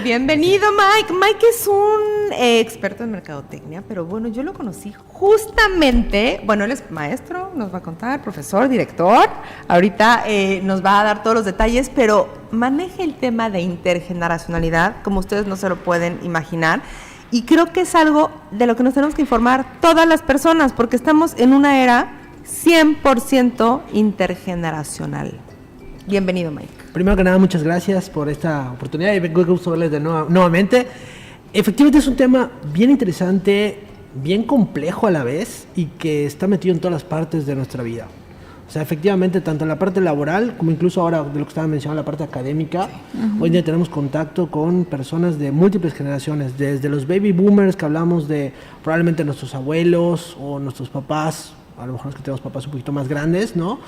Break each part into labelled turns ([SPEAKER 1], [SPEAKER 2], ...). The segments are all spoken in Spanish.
[SPEAKER 1] Bienvenido, Mike. Mike es un experto en mercadotecnia, pero bueno, yo lo conocí justamente, bueno, él es maestro, nos va a contar, profesor, director, ahorita nos va a dar todos los detalles, pero maneja el tema de intergeneracionalidad, como ustedes no se lo pueden imaginar, y creo que es algo de lo que nos tenemos que informar todas las personas, porque estamos en una era 100% intergeneracional. Bienvenido, Mike.
[SPEAKER 2] Primero que nada, muchas gracias por esta oportunidad y vengo a gusto verles nuevamente. Efectivamente es un tema bien interesante, bien complejo a la vez y que está metido en todas las partes de nuestra vida. O sea, efectivamente, tanto en la parte laboral como incluso ahora de lo que estaba mencionando, la parte académica, hoy en día tenemos contacto con personas de múltiples generaciones, desde los baby boomers que hablamos de probablemente nuestros abuelos o nuestros papás, a lo mejor es que tenemos papás un poquito más grandes, ¿no?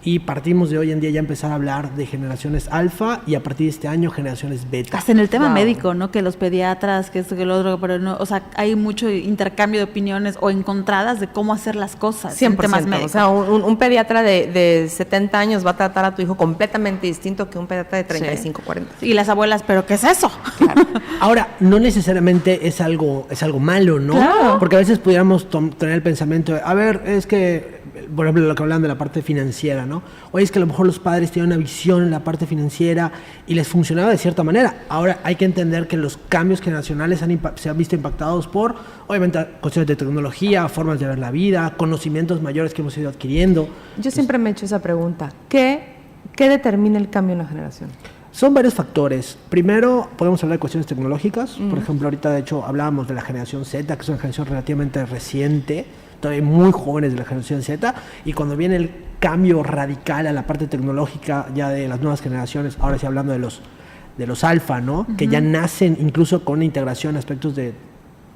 [SPEAKER 2] Y partimos de hoy en día ya empezar a hablar de generaciones alfa y a partir de este año generaciones beta.
[SPEAKER 3] Hasta en el tema médico, ¿no? Que los pediatras, que esto, que lo otro, pero no, o sea, hay mucho intercambio de opiniones o encontradas de cómo hacer las cosas
[SPEAKER 1] 100%,
[SPEAKER 3] en temas médicos.
[SPEAKER 1] O sea, un pediatra de 70 años va a tratar a tu hijo completamente distinto que un pediatra de 35, 40.
[SPEAKER 3] Y las abuelas, ¿pero qué es eso?
[SPEAKER 1] Claro.
[SPEAKER 2] Ahora, no necesariamente es algo malo, ¿no?
[SPEAKER 1] Claro.
[SPEAKER 2] Porque a veces pudiéramos tener el pensamiento de, a ver, es que, por ejemplo, lo que hablan de la parte financiera, ¿no? Oye, es que a lo mejor los padres tienen una visión en la parte financiera y les funcionaba de cierta manera. Ahora hay que entender que los cambios generacionales se han visto impactados por, obviamente, cuestiones de tecnología, formas de ver la vida, conocimientos mayores que hemos ido adquiriendo.
[SPEAKER 1] Yo siempre me he hecho esa pregunta. ¿Qué determina el cambio en la generación?
[SPEAKER 2] Son varios factores. Primero, podemos hablar de cuestiones tecnológicas. Por ejemplo, ahorita, de hecho, hablábamos de la generación Z, que es una generación relativamente reciente, todavía muy jóvenes de la generación Z, y cuando viene el cambio radical a la parte tecnológica ya de las nuevas generaciones, ahora sí hablando de los alfa, ¿no? Que ya nacen incluso con integración aspectos de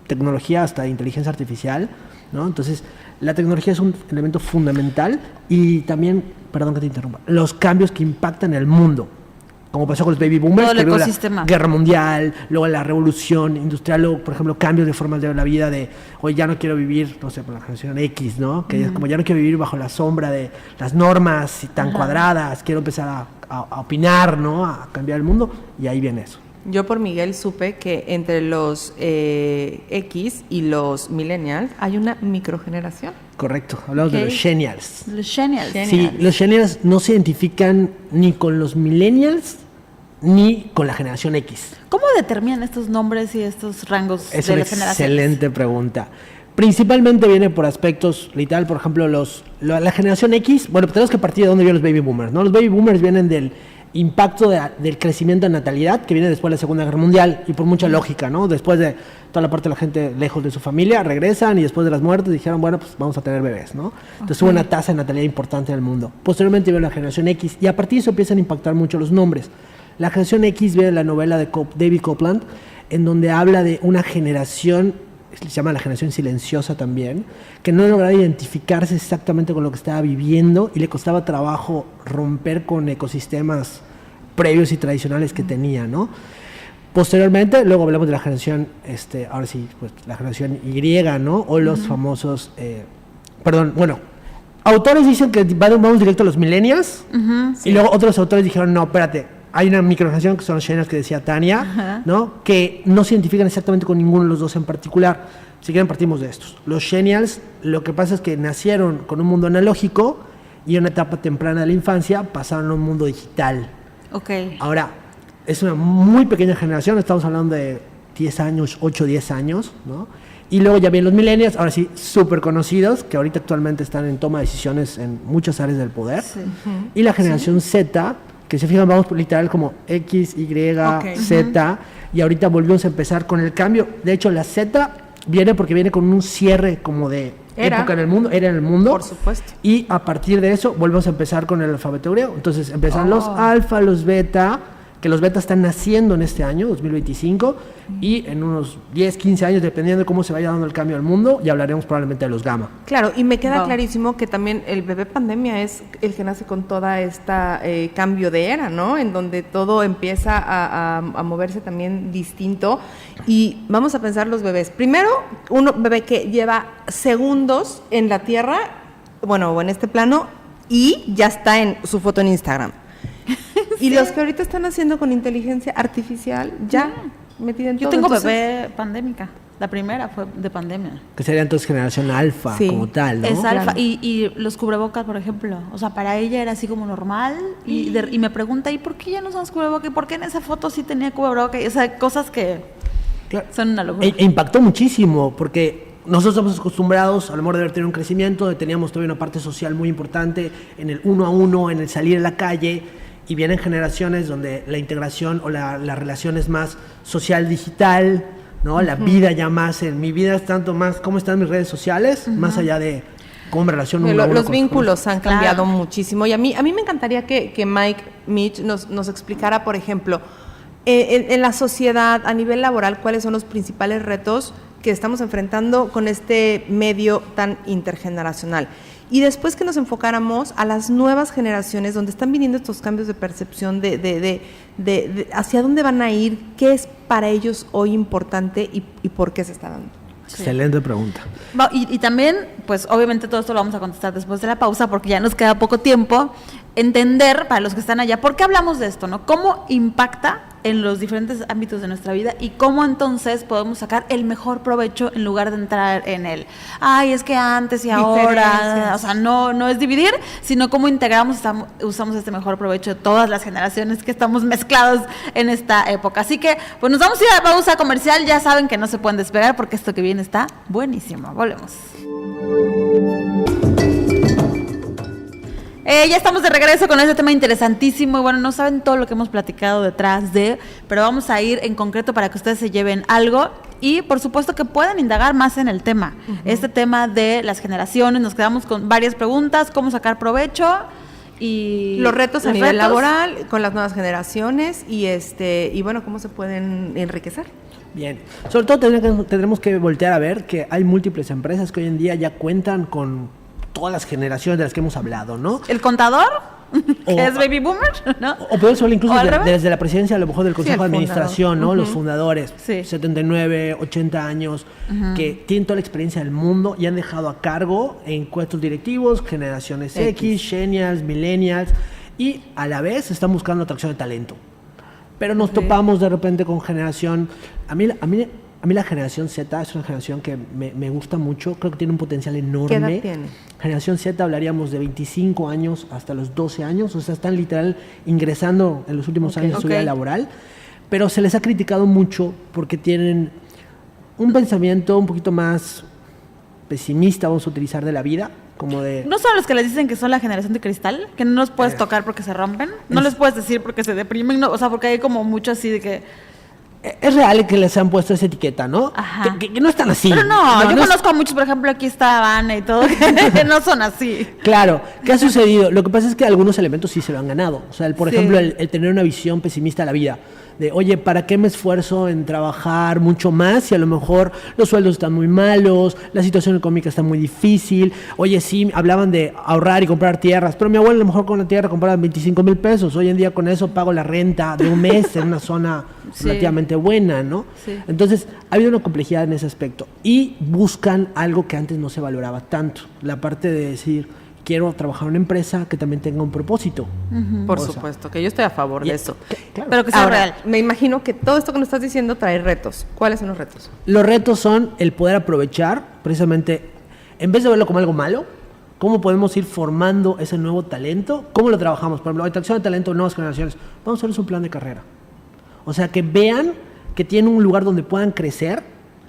[SPEAKER 2] tecnología hasta de inteligencia artificial, ¿no? Entonces, la tecnología es un elemento fundamental y también, perdón que te interrumpa, los cambios que impactan el mundo. Como pasó con los baby boomers,
[SPEAKER 3] todo el
[SPEAKER 2] que
[SPEAKER 3] ecosistema.
[SPEAKER 2] La guerra mundial, luego la revolución industrial, luego, por ejemplo, cambios de formas de ver la vida de, hoy ya no quiero vivir, no sé, por la generación X, ¿no? Que es como ya no quiero vivir bajo la sombra de las normas tan cuadradas, quiero empezar a opinar, ¿no? A cambiar el mundo, y ahí viene eso.
[SPEAKER 1] Yo por Miguel supe que entre los X y los millennials hay una microgeneración.
[SPEAKER 2] Correcto, hablamos de los Xennials.
[SPEAKER 3] Los Xennials.
[SPEAKER 2] Sí, los Xennials no se identifican ni con los millennials ni con la generación X.
[SPEAKER 3] ¿Cómo determinan estos nombres y estos rangos
[SPEAKER 2] Es
[SPEAKER 3] de
[SPEAKER 2] una
[SPEAKER 3] las generaciones?
[SPEAKER 2] excelente pregunta. Principalmente viene por aspectos, literal, por ejemplo, la generación X, bueno, tenemos que partir de dónde vienen los baby boomers, ¿no? Los baby boomers vienen del impacto del crecimiento de natalidad que viene después de la Segunda Guerra Mundial y por mucha lógica, ¿no? Después de toda la parte de la gente lejos de su familia, regresan y después de las muertes dijeron, bueno, pues vamos a tener bebés, ¿no? Entonces hubo una tasa de natalidad importante en el mundo. Posteriormente viene la generación X y a partir de eso empiezan a impactar mucho los nombres. La generación X viene de la novela de David Copeland, en donde habla de una generación, se llama la generación silenciosa también, que no lograba identificarse exactamente con lo que estaba viviendo y le costaba trabajo romper con ecosistemas previos y tradicionales que tenía, ¿no? Posteriormente, luego hablamos de la generación, ahora sí, pues la generación Y, ¿no? O los famosos, autores dicen que vamos directo a los millennials, y luego otros autores dijeron, no, espérate, hay una microgeneración que son los Xennials que decía Tania, ¿no? Que no se identifican exactamente con ninguno de los dos en particular. Si quieren partimos de estos. Los Xennials, lo que pasa es que nacieron con un mundo analógico y en una etapa temprana de la infancia pasaron a un mundo digital.
[SPEAKER 3] Okay.
[SPEAKER 2] Ahora, es una muy pequeña generación, estamos hablando de 10 años, 8, 10 años, ¿no? Y luego ya vienen los millennials, ahora sí, súper conocidos, que ahorita actualmente están en toma de decisiones en muchas áreas del poder. Sí. Y la generación Z, que se fijan, vamos literal como X, Y, Z, y ahorita volvimos a empezar con el cambio. De hecho, la Z viene porque viene con un cierre como de época en el mundo, era en el mundo.
[SPEAKER 1] Por supuesto.
[SPEAKER 2] Y a partir de eso volvemos a empezar con el alfabeto griego. Entonces empiezan los alfa, los beta, que los betas están naciendo en este año, 2025, y en unos 10, 15 años, dependiendo de cómo se vaya dando el cambio al mundo, ya hablaremos probablemente de los gamma.
[SPEAKER 1] Claro, y me queda clarísimo que también el bebé pandemia es el que nace con toda esta cambio de era, ¿no? En donde todo empieza a moverse también distinto. Y vamos a pensar los bebés. Primero, un bebé que lleva segundos en la Tierra, bueno, o en este plano, y ya está en su foto en Instagram. Y los que ahorita están haciendo con inteligencia artificial, ya metida en todo.
[SPEAKER 3] Yo tengo
[SPEAKER 1] Entonces,
[SPEAKER 3] bebé pandémica. La primera fue de pandemia.
[SPEAKER 2] Que sería entonces generación alfa,
[SPEAKER 1] Sí.
[SPEAKER 2] como tal, ¿no?
[SPEAKER 3] Es alfa.
[SPEAKER 1] Claro.
[SPEAKER 3] Y los cubrebocas, por ejemplo. O sea, para ella era así como normal. Y me pregunta, ¿y por qué ya no usamos cubrebocas? ¿Y por qué en esa foto sí tenía cubrebocas? O sea, cosas que
[SPEAKER 2] Claro.
[SPEAKER 3] son una locura.
[SPEAKER 2] E impactó muchísimo, porque nosotros estamos acostumbrados, a lo mejor de haber tenido un crecimiento, teníamos todavía una parte social muy importante en el uno a uno, en el salir a la calle, y vienen generaciones donde la integración o la relación es más social digital, ¿no? La vida ya más, en mi vida es tanto más cómo están mis redes sociales, más allá de cómo me relaciono uno a uno
[SPEAKER 1] los
[SPEAKER 2] con
[SPEAKER 1] vínculos han
[SPEAKER 3] Claro.
[SPEAKER 1] cambiado muchísimo. Y a mí me encantaría que Mike Mitch nos explicara, por ejemplo, en la sociedad, a nivel laboral, cuáles son los principales retos que estamos enfrentando con este medio tan intergeneracional. Y después que nos enfocáramos a las nuevas generaciones donde están viniendo estos cambios de percepción de hacia dónde van a ir, qué es para ellos hoy importante y por qué se está dando.
[SPEAKER 2] Excelente pregunta.
[SPEAKER 3] Y también, pues obviamente todo esto lo vamos a contestar después de la pausa porque ya nos queda poco tiempo. Entender, para los que están allá, ¿por qué hablamos de esto, no? ¿Cómo impacta en los diferentes ámbitos de nuestra vida y cómo entonces podemos sacar el mejor provecho en lugar de entrar en el, ay, es que antes y ahora,
[SPEAKER 1] Diferencias.
[SPEAKER 3] o sea, no es dividir, sino cómo integramos, usamos este mejor provecho de todas las generaciones que estamos mezclados en esta época. Así que, pues nos vamos a ir a la pausa comercial, ya saben que no se pueden despegar porque esto que viene está buenísimo. Volvemos. Ya estamos de regreso con este tema interesantísimo y bueno, no saben todo lo que hemos platicado detrás de, pero vamos a ir en concreto para que ustedes se lleven algo y por supuesto que puedan indagar más en el tema. Este tema de las generaciones, nos quedamos con varias preguntas, cómo sacar provecho y
[SPEAKER 1] Los retos a
[SPEAKER 3] los
[SPEAKER 1] nivel
[SPEAKER 3] retos.
[SPEAKER 1] laboral con las nuevas generaciones y bueno, cómo se pueden enriquecer.
[SPEAKER 2] Bien, sobre todo tendremos que voltear a ver que hay múltiples empresas que hoy en día ya cuentan con todas las generaciones de las que hemos hablado, ¿no?
[SPEAKER 3] El contador,
[SPEAKER 2] O-
[SPEAKER 3] que es baby boomer, ¿no?
[SPEAKER 2] O puede ser incluso
[SPEAKER 3] ¿O al revés?
[SPEAKER 2] desde la presidencia, a lo mejor del Consejo
[SPEAKER 1] el
[SPEAKER 2] de Administración,
[SPEAKER 1] fundador.
[SPEAKER 2] ¿no? Los fundadores,
[SPEAKER 3] Sí.
[SPEAKER 2] 79, 80 años, que tienen toda la experiencia del mundo y han dejado a cargo en puestos directivos, generaciones X, Xennials, Millennials, y a la vez están buscando atracción de talento. Pero nos topamos de repente con generación... A mí la generación Z es una generación que me gusta mucho, creo que tiene un potencial enorme.
[SPEAKER 1] ¿Qué edad tiene?
[SPEAKER 2] Generación Z hablaríamos de 25 años hasta los 12 años, o sea, están literal ingresando en los últimos años de su vida laboral, pero se les ha criticado mucho porque tienen un pensamiento un poquito más pesimista, vamos a utilizar, de la vida, como de...
[SPEAKER 3] ¿No son los que les dicen que son la generación de cristal? Que no los puedes tocar porque se rompen. No les puedes decir porque se deprimen. No, o sea, porque hay como mucho así de que...
[SPEAKER 2] Es real que les han puesto esa etiqueta, ¿no?
[SPEAKER 3] Ajá.
[SPEAKER 2] Que no están así.
[SPEAKER 3] Pero no, yo
[SPEAKER 2] es-
[SPEAKER 3] conozco a muchos, por ejemplo, aquí está Habana y todo, que no son así.
[SPEAKER 2] Claro, ¿qué ha sucedido? Lo que pasa es que algunos elementos sí se lo han ganado. O sea, por
[SPEAKER 3] Sí.
[SPEAKER 2] ejemplo, el tener una visión pesimista de la vida. De, oye, ¿para qué me esfuerzo en trabajar mucho más si a lo mejor los sueldos están muy malos, la situación económica está muy difícil? Oye, sí, hablaban de ahorrar y comprar tierras, pero mi abuelo a lo mejor con la tierra compraba 25,000 pesos. Hoy en día con eso pago la renta de un mes en una zona
[SPEAKER 3] Sí.
[SPEAKER 2] relativamente buena, ¿no?
[SPEAKER 3] Sí.
[SPEAKER 2] Entonces, ha habido una complejidad en ese aspecto. Y buscan algo que antes no se valoraba tanto. La parte de decir, quiero trabajar en una empresa que también tenga un propósito.
[SPEAKER 1] Por
[SPEAKER 2] O sea,
[SPEAKER 1] supuesto, que yo estoy a favor
[SPEAKER 2] y-
[SPEAKER 1] de eso.
[SPEAKER 2] Claro.
[SPEAKER 3] Pero que sea
[SPEAKER 1] Ahora,
[SPEAKER 3] real.
[SPEAKER 1] me imagino que todo esto que nos estás diciendo trae retos. ¿Cuáles son los retos?
[SPEAKER 2] Los retos son el poder aprovechar, precisamente, en vez de verlo como algo malo, cómo podemos ir formando ese nuevo talento, cómo lo trabajamos. Por ejemplo, atracción de talento, nuevas generaciones. Vamos a hacerles un plan de carrera. O sea, que vean que tienen un lugar donde puedan crecer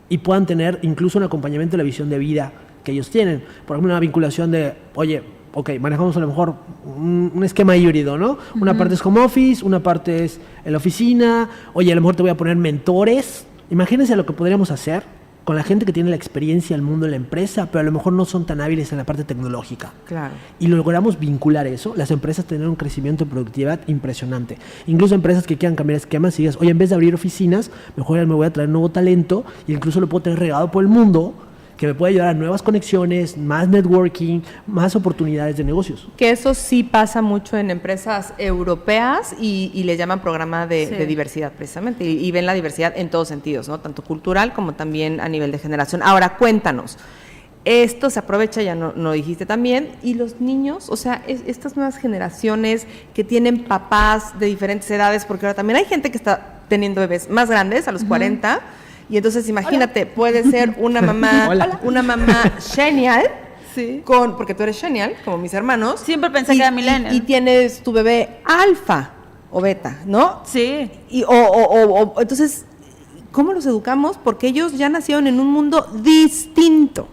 [SPEAKER 2] y puedan tener incluso un acompañamiento de la visión de vida que ellos tienen. Por ejemplo, una vinculación de, oye, ok, manejamos a lo mejor un esquema híbrido, ¿no? Una parte es home office, una parte es en la oficina. Oye, a lo mejor te voy a poner mentores. Imagínense lo que podríamos hacer con la gente que tiene la experiencia del mundo de la empresa, pero a lo mejor no son tan hábiles en la parte tecnológica.
[SPEAKER 1] Claro.
[SPEAKER 2] Y logramos vincular eso, las empresas tienen un crecimiento de productividad impresionante. Incluso empresas que quieran cambiar esquemas y digas, oye, en vez de abrir oficinas, mejor me voy a traer nuevo talento y incluso lo puedo tener regado por el mundo, que me puede ayudar a nuevas conexiones, más networking, más oportunidades de negocios.
[SPEAKER 1] Que eso sí pasa mucho en empresas europeas y le llaman programa
[SPEAKER 3] Sí.
[SPEAKER 1] de diversidad precisamente y ven la diversidad en todos sentidos, ¿no? Tanto cultural como también a nivel de generación. Ahora, cuéntanos, esto se aprovecha, ya no dijiste también, y los niños, o sea, estas nuevas generaciones que tienen papás de diferentes edades, porque ahora también hay gente que está teniendo bebés más grandes, a los 40, y entonces imagínate, puede ser una mamá, una mamá genial,
[SPEAKER 3] Sí.
[SPEAKER 1] porque tú eres genial, como mis hermanos.
[SPEAKER 3] Siempre pensé que era millennial.
[SPEAKER 1] Y tienes tu bebé alfa o beta, ¿no?
[SPEAKER 3] Sí.
[SPEAKER 1] Y, entonces, ¿cómo los educamos? Porque ellos ya nacieron en un mundo distinto.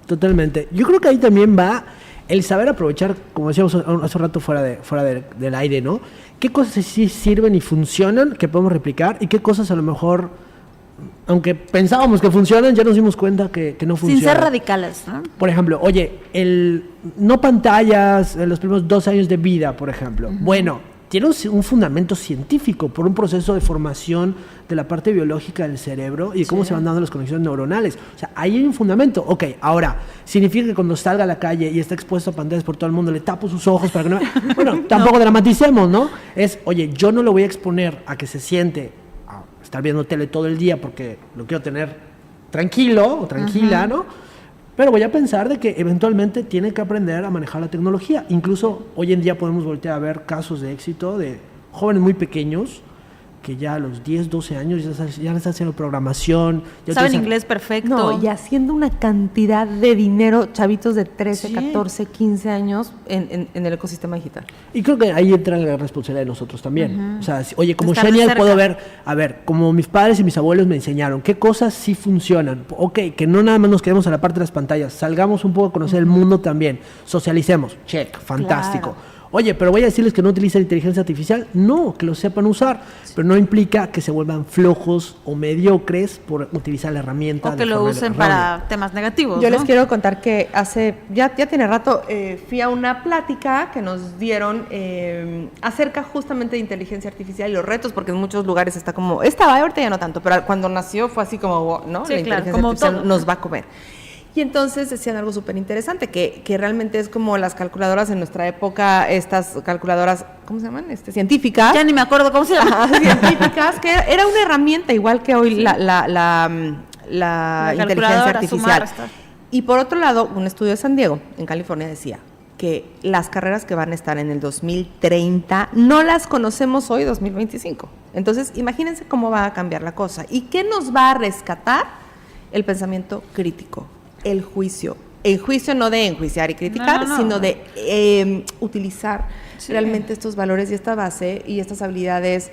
[SPEAKER 2] Totalmente. Yo creo que ahí también va el saber aprovechar, como decíamos hace un rato fuera del aire, ¿no? ¿Qué cosas sí sirven y funcionan que podemos replicar y qué cosas a lo mejor, aunque pensábamos que funcionan, ya nos dimos cuenta que no funcionan?
[SPEAKER 3] Sin ser radicales, ¿no?
[SPEAKER 2] Por ejemplo, oye, no pantallas en los primeros 2 años de vida, por ejemplo. Bueno, tiene un fundamento científico por un proceso de formación de la parte biológica del cerebro y de cómo se van dando las conexiones neuronales. O sea, ahí hay un fundamento. Ok, ahora, ¿significa que cuando salga a la calle y está expuesto a pantallas por todo el mundo le tapo sus ojos para que no... Bueno, tampoco dramaticemos, ¿no? Oye, yo no lo voy a exponer a que se siente a estar viendo tele todo el día porque lo quiero tener tranquilo o tranquila, ¿no? Pero voy a pensar de que eventualmente tiene que aprender a manejar la tecnología. Incluso hoy en día podemos voltear a ver casos de éxito de jóvenes muy pequeños que ya a los 10, 12 años ya están haciendo programación. Ya
[SPEAKER 3] saben inglés perfecto.
[SPEAKER 1] No, y haciendo una cantidad de dinero, chavitos de 13, 14, 15 años en el ecosistema digital.
[SPEAKER 2] Y creo que ahí entra la responsabilidad de nosotros también. O sea, oye, como
[SPEAKER 3] Estar de
[SPEAKER 2] genial
[SPEAKER 3] cerca.
[SPEAKER 2] puedo ver, a ver, como mis padres y mis abuelos me enseñaron, qué cosas sí funcionan. Ok, que no nada más nos quedemos a la parte de las pantallas, salgamos un poco a conocer el mundo también, socialicemos, check, fantástico.
[SPEAKER 3] Claro.
[SPEAKER 2] Oye, pero voy a decirles que no utilicen inteligencia artificial. No, que lo sepan usar, pero no implica que se vuelvan flojos o mediocres por utilizar la herramienta.
[SPEAKER 3] O que lo usen para temas negativos,
[SPEAKER 1] Yo
[SPEAKER 3] ¿no?
[SPEAKER 1] les quiero contar que ya tiene rato, fui a una plática que nos dieron acerca justamente de inteligencia artificial y los retos, porque en muchos lugares ahorita ya no tanto, pero cuando nació fue así como, ¿no?
[SPEAKER 3] Sí,
[SPEAKER 1] La
[SPEAKER 3] claro,
[SPEAKER 1] inteligencia
[SPEAKER 3] como
[SPEAKER 1] artificial
[SPEAKER 3] todo.
[SPEAKER 1] nos va a comer. Y entonces decían algo súper interesante, que realmente es como las calculadoras en nuestra época, estas calculadoras, ¿cómo se llaman? Científicas.
[SPEAKER 3] Ya ni me acuerdo cómo se llama.
[SPEAKER 1] Ajá, científicas, que era una herramienta igual que hoy la inteligencia
[SPEAKER 3] calculadora,
[SPEAKER 1] artificial.
[SPEAKER 3] sumar, restar.
[SPEAKER 1] Y por otro lado, un estudio de San Diego, en California, decía que las carreras que van a estar en el 2030 no las conocemos hoy, 2025. Entonces, imagínense cómo va a cambiar la cosa. ¿Y qué nos va a rescatar? El pensamiento crítico, el juicio. El juicio no de enjuiciar y criticar,
[SPEAKER 3] No.
[SPEAKER 1] sino de utilizar
[SPEAKER 3] Sí.
[SPEAKER 1] realmente estos valores y esta base y estas habilidades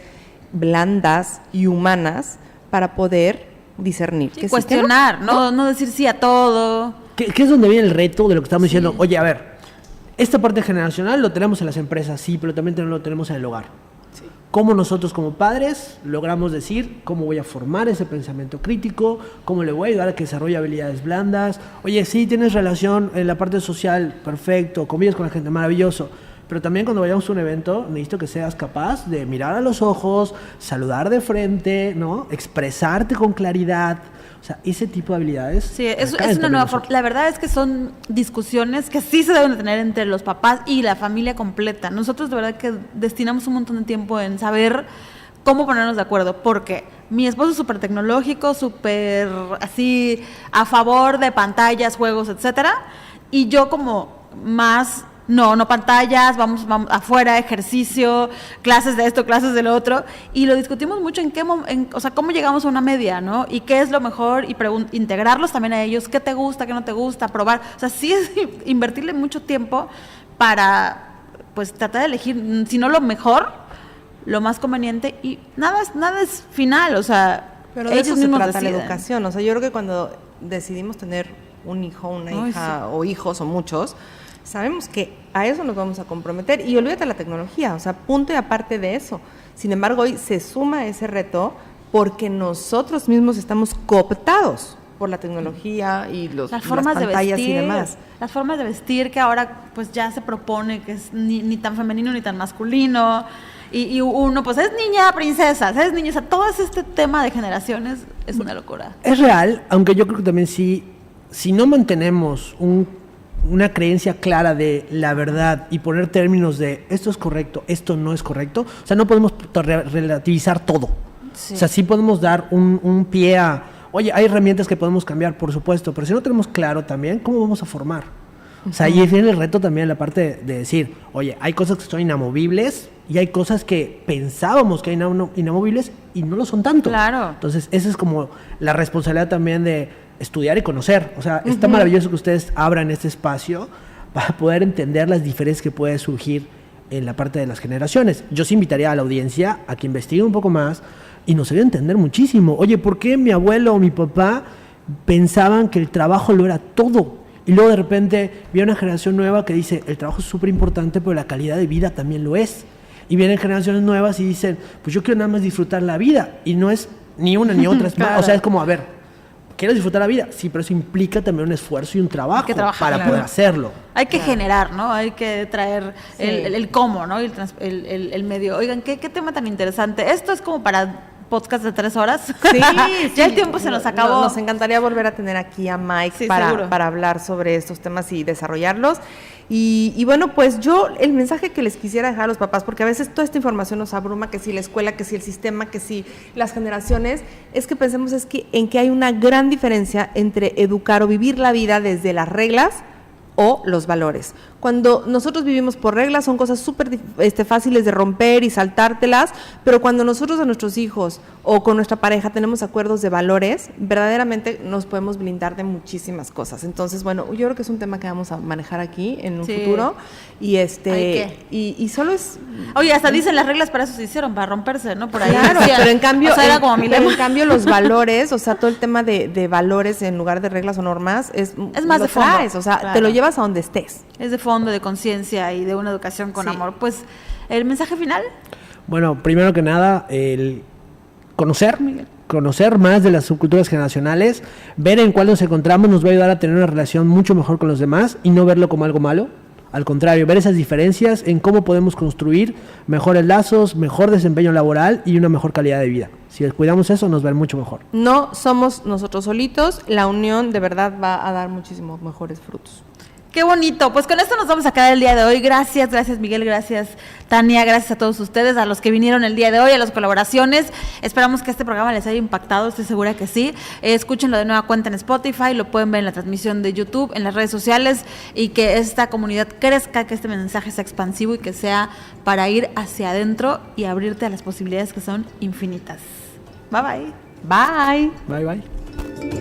[SPEAKER 1] blandas y humanas para poder discernir.
[SPEAKER 3] Sí,
[SPEAKER 1] que sí,
[SPEAKER 3] cuestionar,
[SPEAKER 1] que no.
[SPEAKER 3] no decir sí a todo.
[SPEAKER 2] ¿Qué es donde viene el reto de lo que estamos diciendo? Oye, a ver, esta parte generacional lo tenemos en las empresas, sí, pero también lo tenemos en el hogar. ¿Cómo nosotros como padres logramos decir cómo voy a formar ese pensamiento crítico? ¿Cómo le voy a ayudar a que desarrolle habilidades blandas? Oye, sí, tienes relación en la parte social, perfecto, convives con la gente, maravilloso. Pero también cuando vayamos a un evento, necesito que seas capaz de mirar a los ojos, saludar de frente, ¿no? Expresarte con claridad. O sea, ese tipo de habilidades.
[SPEAKER 3] Sí, es
[SPEAKER 2] recaen
[SPEAKER 3] una
[SPEAKER 2] también
[SPEAKER 3] nueva
[SPEAKER 2] en
[SPEAKER 3] forma.
[SPEAKER 2] nosotros.
[SPEAKER 3] La verdad es que son discusiones que sí se deben de tener entre los papás y la familia completa. Nosotros de verdad que destinamos un montón de tiempo en saber cómo ponernos de acuerdo, porque mi esposo es súper tecnológico, súper así a favor de pantallas, juegos, etcétera, y yo como más no pantallas, vamos afuera, ejercicio, clases de esto, clases de lo otro, y lo discutimos mucho o sea, cómo llegamos a una media, ¿no? Y qué es lo mejor, y integrarlos también a ellos, qué te gusta, qué no te gusta, probar, o sea, sí es invertirle mucho tiempo para, pues, tratar de elegir, si no lo mejor, lo más conveniente, y nada es final, o sea,
[SPEAKER 1] Pero de
[SPEAKER 3] ellos
[SPEAKER 1] eso se
[SPEAKER 3] mismos
[SPEAKER 1] trata la
[SPEAKER 3] deciden.
[SPEAKER 1] educación. O sea, yo creo que cuando decidimos tener un hijo, una
[SPEAKER 3] Ay,
[SPEAKER 1] hija o hijos o muchos, sabemos que a eso nos vamos a comprometer. Y olvídate la tecnología, o sea, punto y aparte de eso. Sin embargo, hoy se suma ese reto porque nosotros mismos estamos cooptados por la tecnología y las
[SPEAKER 3] formas
[SPEAKER 1] pantallas
[SPEAKER 3] de vestir,
[SPEAKER 1] y demás.
[SPEAKER 3] Las formas de vestir que ahora pues ya se propone que es ni tan femenino ni tan masculino. Y uno pues es niña, princesa, es niño, o sea, todo este tema de generaciones es una locura.
[SPEAKER 2] Es real, aunque yo creo que también si no mantenemos una creencia clara de la verdad y poner términos de esto es correcto, esto no es correcto, o sea, no podemos relativizar todo.
[SPEAKER 3] Sí.
[SPEAKER 2] O sea, sí podemos dar un pie a, Oye, hay herramientas que podemos cambiar, por supuesto, pero si no tenemos claro también, ¿cómo vamos a formar? O sea, ahí viene el reto también la parte de decir, oye, hay cosas que son inamovibles y hay cosas que pensábamos que eran inamovibles y no lo son tanto.
[SPEAKER 3] Claro.
[SPEAKER 2] Entonces, esa es como la responsabilidad también de estudiar y conocer. O sea, está maravilloso que ustedes abran este espacio para poder entender las diferencias que puede surgir en la parte de las generaciones. Yo sí invitaría a la audiencia a que investigue un poco más y nos ayude a entender muchísimo. Oye, ¿por qué mi abuelo o mi papá pensaban que el trabajo lo era todo? Y luego de repente viene una generación nueva que dice, el trabajo es súper importante, pero la calidad de vida también lo es. Y vienen generaciones nuevas y dicen, pues yo quiero nada más disfrutar la vida. Y no es ni una ni otra.
[SPEAKER 3] Claro.
[SPEAKER 2] O sea, es como, a ver, ¿quieres disfrutar la vida? Sí, pero eso implica también un esfuerzo y un trabajo para poder hacerlo.
[SPEAKER 3] Hay que generar, ¿no? Hay que traer el cómo, ¿no? Y el medio. Oigan, ¿qué tema tan interesante? Esto es como para podcast de 3 horas.
[SPEAKER 1] Sí,
[SPEAKER 3] ya el tiempo se nos acabó.
[SPEAKER 1] Nos encantaría volver a tener aquí a Mike para hablar sobre estos temas y desarrollarlos. Y bueno, pues yo el mensaje que les quisiera dejar a los papás, porque a veces toda esta información nos abruma, que si la escuela, que si el sistema, que si las generaciones, es que pensemos en que hay una gran diferencia entre educar o vivir la vida desde las reglas o los valores. Cuando nosotros vivimos por reglas son cosas súper fáciles de romper y saltártelas, pero cuando nosotros a nuestros hijos o con nuestra pareja tenemos acuerdos de valores, verdaderamente nos podemos blindar de muchísimas cosas. Entonces, bueno, yo creo que es un tema que vamos a manejar aquí en un futuro y y solo es...
[SPEAKER 3] Oye, hasta dicen las reglas para eso se hicieron, para romperse, ¿no? Por ahí.
[SPEAKER 1] Claro, pero en cambio,
[SPEAKER 3] o sea, era como mi lema.
[SPEAKER 1] en cambio los valores, o sea, todo el tema de valores en lugar de reglas o normas es
[SPEAKER 3] más de fondo.
[SPEAKER 1] O sea, te lo llevas a donde estés.
[SPEAKER 3] Es de fondo, de conciencia y de una educación con amor. Pues, ¿el mensaje final?
[SPEAKER 2] Bueno, primero que nada, el conocer más de las subculturas generacionales, ver en cuál nos encontramos nos va a ayudar a tener una relación mucho mejor con los demás y no verlo como algo malo. Al contrario, ver esas diferencias en cómo podemos construir mejores lazos, mejor desempeño laboral y una mejor calidad de vida. Si cuidamos eso, nos va a ir mucho mejor.
[SPEAKER 1] No somos nosotros solitos, la unión de verdad va a dar muchísimos mejores frutos.
[SPEAKER 3] Qué bonito. Pues con esto nos vamos a quedar el día de hoy. Gracias Miguel, gracias Tania, gracias a todos ustedes, a los que vinieron el día de hoy, a las colaboraciones. Esperamos que este programa les haya impactado, estoy segura que sí. Escúchenlo de nueva cuenta en Spotify, lo pueden ver en la transmisión de YouTube, en las redes sociales, y que esta comunidad crezca, que este mensaje sea expansivo y que sea para ir hacia adentro y abrirte a las posibilidades que son infinitas. Bye bye.
[SPEAKER 1] Bye.
[SPEAKER 2] Bye bye.